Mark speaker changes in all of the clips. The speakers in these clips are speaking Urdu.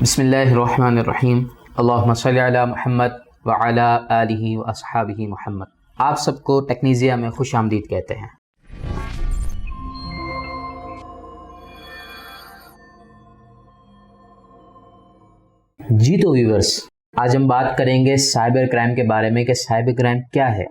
Speaker 1: بسم اللہ الرحمن الرحیم اللہم صلی علی محمد وعلی آلہ واصحابہ محمد۔ آپ سب کو ٹیکنیزیا میں خوش آمدید کہتے ہیں۔ جی تو ویورز، آج ہم بات کریں گے سائبر کرائم کے بارے میں کہ سائبر کرائم کیا ہے،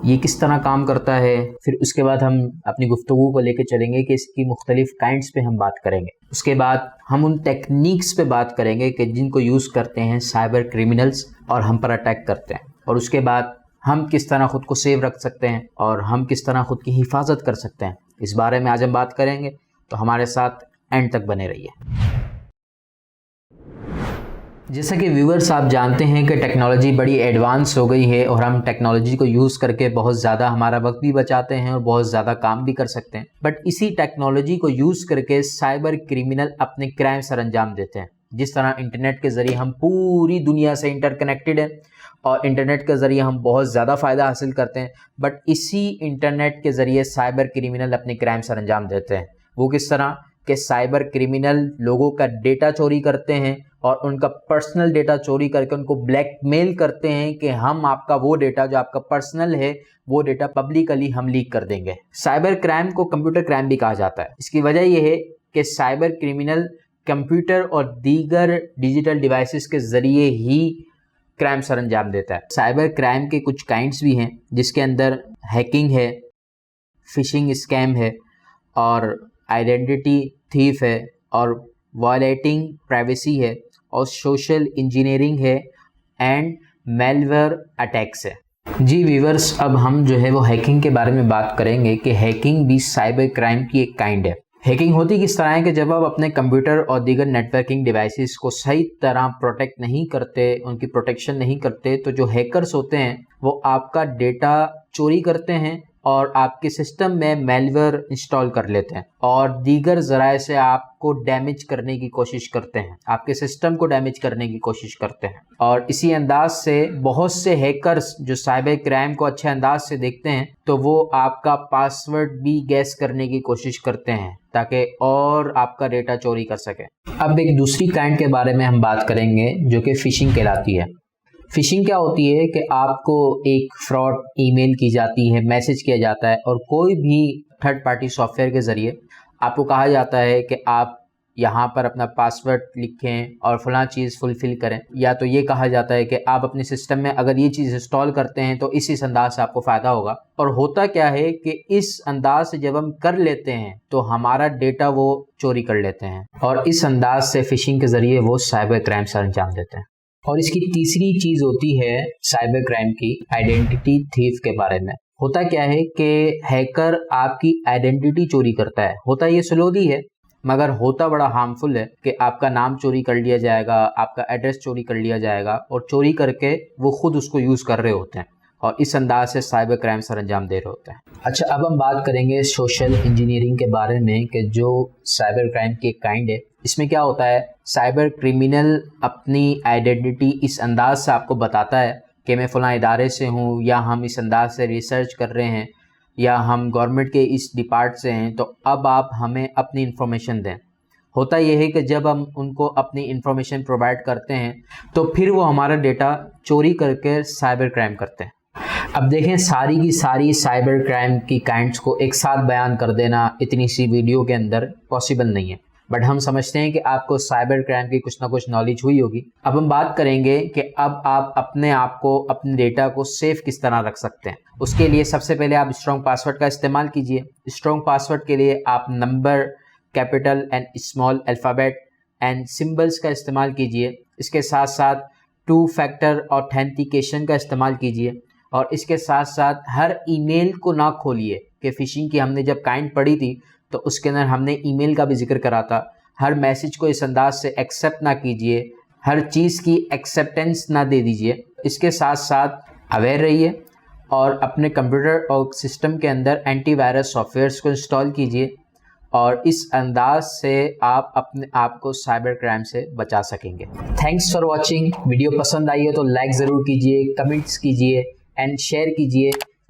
Speaker 1: یہ کس طرح کام کرتا ہے، پھر اس کے بعد ہم اپنی گفتگو کو لے کے چلیں گے کہ اس کی مختلف کائنڈز پہ ہم بات کریں گے۔ اس کے بعد ہم ان ٹیکنیکس پہ بات کریں گے کہ جن کو یوز کرتے ہیں سائبر کرمنلز اور ہم پر اٹیک کرتے ہیں، اور اس کے بعد ہم کس طرح خود کو سیو رکھ سکتے ہیں اور ہم کس طرح خود کی حفاظت کر سکتے ہیں۔ اس بارے میں آج ہم بات کریں گے، تو ہمارے ساتھ اینڈ تک بنے رہیے۔ جیسا کہ ویورز آپ جانتے ہیں کہ ٹیکنالوجی بڑی ایڈوانس ہو گئی ہے اور ہم ٹیکنالوجی کو یوز کر کے بہت زیادہ ہمارا وقت بھی بچاتے ہیں اور بہت زیادہ کام بھی کر سکتے ہیں، بٹ اسی ٹیکنالوجی کو یوز کر کے سائبر کرمنل اپنے کرائم سر انجام دیتے ہیں۔ جس طرح انٹرنیٹ کے ذریعے ہم پوری دنیا سے انٹر کنیکٹڈ ہیں اور انٹرنیٹ کے ذریعے ہم بہت زیادہ فائدہ حاصل کرتے ہیں، بٹ اسی انٹرنیٹ کے ذریعے سائبر کرمنل اپنے کرائم سر انجام دیتے ہیں۔ وہ کس طرح کہ سائبر کرمنل لوگوں کا ڈیٹا چوری کرتے ہیں اور ان کا پرسنل ڈیٹا چوری کر کے ان کو بلیک میل کرتے ہیں کہ ہم آپ کا وہ ڈیٹا جو آپ کا پرسنل ہے وہ ڈیٹا پبلکلی ہم لیک کر دیں گے۔ سائبر کرائم کو کمپیوٹر کرائم بھی کہا جاتا ہے۔ اس کی وجہ یہ ہے کہ سائبر کرمنل کمپیوٹر اور دیگر ڈیجیٹل ڈیوائسز کے ذریعے ہی کرائم سر انجام دیتا ہے۔ سائبر کرائم کے کچھ کائنڈز بھی ہیں، جس کے اندر ہیکنگ ہے، فشنگ اسکیم ہے، اور آئیڈینٹی تھیف ہے، اور وائلیٹنگ پرائیویسی ہے، اور سوشل انجینئرنگ ہے، اینڈ میلویئر اٹیکس ہے۔ جی ویورز، اب ہم جو ہے وہ ہیکنگ کے بارے میں بات کریں گے کہ ہیکنگ بھی سائبر کرائم کی ایک کائنڈ ہے۔ ہیکنگ ہوتی کس طرح ہے کہ جب آپ اپنے کمپیوٹر اور دیگر نیٹ ورکنگ ڈیوائسز کو صحیح طرح پروٹیکٹ نہیں کرتے، ان کی پروٹیکشن نہیں کرتے، تو جو ہیکرز ہوتے ہیں وہ آپ کا ڈیٹا چوری کرتے ہیں اور آپ کے سسٹم میں میلویئر انسٹال کر لیتے ہیں اور دیگر ذرائع سے آپ کو ڈیمیج کرنے کی کوشش کرتے ہیں، آپ کے سسٹم کو ڈیمیج کرنے کی کوشش کرتے ہیں۔ اور اسی انداز سے بہت سے ہیکرز جو سائبر کرائم کو اچھے انداز سے دیکھتے ہیں تو وہ آپ کا پاسورڈ بھی گیس کرنے کی کوشش کرتے ہیں تاکہ اور آپ کا ڈیٹا چوری کر سکے۔ اب ایک دوسری کائنڈ کے بارے میں ہم بات کریں گے جو کہ فشنگ کہلاتی ہے۔ فشنگ کیا ہوتی ہے کہ آپ کو ایک فراڈ ای میل کی جاتی ہے، میسج کیا جاتا ہے، اور کوئی بھی تھرڈ پارٹی سافٹ ویئر کے ذریعے آپ کو کہا جاتا ہے کہ آپ یہاں پر اپنا پاسورڈ لکھیں اور فلاں چیز فلفل کریں، یا تو یہ کہا جاتا ہے کہ آپ اپنے سسٹم میں اگر یہ چیز انسٹال کرتے ہیں تو اس انداز سے آپ کو فائدہ ہوگا۔ اور ہوتا کیا ہے کہ اس انداز سے جب ہم کر لیتے ہیں تو ہمارا ڈیٹا وہ چوری کر لیتے ہیں، اور اس انداز سے فشنگ کے ذریعے وہ سائبر کرائم سر انجام دیتے ہیں۔ اور اس کی تیسری چیز ہوتی ہے سائبر کرائم کی آئیڈینٹی تھیف کے بارے میں۔ ہوتا کیا ہے کہ ہیکر آپ کی آئیڈینٹی چوری کرتا ہے۔ ہوتا یہ سلودی ہے مگر ہوتا بڑا ہارمفل ہے کہ آپ کا نام چوری کر لیا جائے گا، آپ کا ایڈریس چوری کر لیا جائے گا، اور چوری کر کے وہ خود اس کو یوز کر رہے ہوتے ہیں اور اس انداز سے سائبر کرائم سر انجام دے رہے ہوتے ہیں۔ اچھا، اب ہم بات کریں گے سوشل انجینئرنگ کے بارے میں کہ جو سائبر کرائم کی ایک کائنڈ ہے۔ اس میں کیا ہوتا ہے، سائبر کرمنل اپنی آئیڈینٹی اس انداز سے آپ کو بتاتا ہے کہ میں فلاں ادارے سے ہوں، یا ہم اس انداز سے ریسرچ کر رہے ہیں، یا ہم گورنمنٹ کے اس ڈپارٹ سے ہیں، تو اب آپ ہمیں اپنی انفارمیشن دیں۔ ہوتا یہ ہے کہ جب ہم ان کو اپنی انفارمیشن پرووائڈ کرتے ہیں تو پھر وہ ہمارا ڈیٹا چوری کر کے سائبر کرائم کرتے ہیں۔ اب دیکھیں، ساری کی ساری سائبر کرائم کی کائنڈز کو ایک ساتھ بیان کر دینا اتنی سی ویڈیو کے اندر پاسبل نہیں ہے، بٹ ہم سمجھتے ہیں کہ آپ کو سائبر کرائم کی کچھ نہ کچھ نالج ہوئی ہوگی۔ اب ہم بات کریں گے کہ اب آپ اپنے آپ کو، اپنے ڈیٹا کو سیف کس طرح رکھ سکتے ہیں۔ اس کے لیے سب سے پہلے آپ اسٹرانگ پاسورڈ کا استعمال کیجئے۔ اسٹرانگ پاسورڈ کے لیے آپ number, capital and small alphabet and symbols کا استعمال کیجئے۔ اس کے ساتھ ساتھ 2 فیکٹر آتھینٹیکیشن کا استعمال کیجئے، اور اس کے ساتھ ساتھ ہر ای میل کو نہ کھولیے کہ فشنگ کی ہم نے جب کائنڈ پڑھی تھی تو اس کے اندر ہم نے ای میل کا بھی ذکر کرا تھا۔ ہر میسج کو اس انداز سے ایکسیپٹ نہ کیجئے، ہر چیز کی ایکسیپٹنس نہ دے دیجئے۔ اس کے ساتھ ساتھ اویئر رہیے اور اپنے کمپیوٹر اور سسٹم کے اندر اینٹی وائرس سافٹ ویئرس کو انسٹال کیجئے، اور اس انداز سے آپ اپنے آپ کو سائبر کرائم سے بچا سکیں گے۔ Thanks for watching. ویڈیو پسند آئی ہے تو لائک ضرور کیجئے، کمنٹس کیجئے اینڈ شیئر کیجئے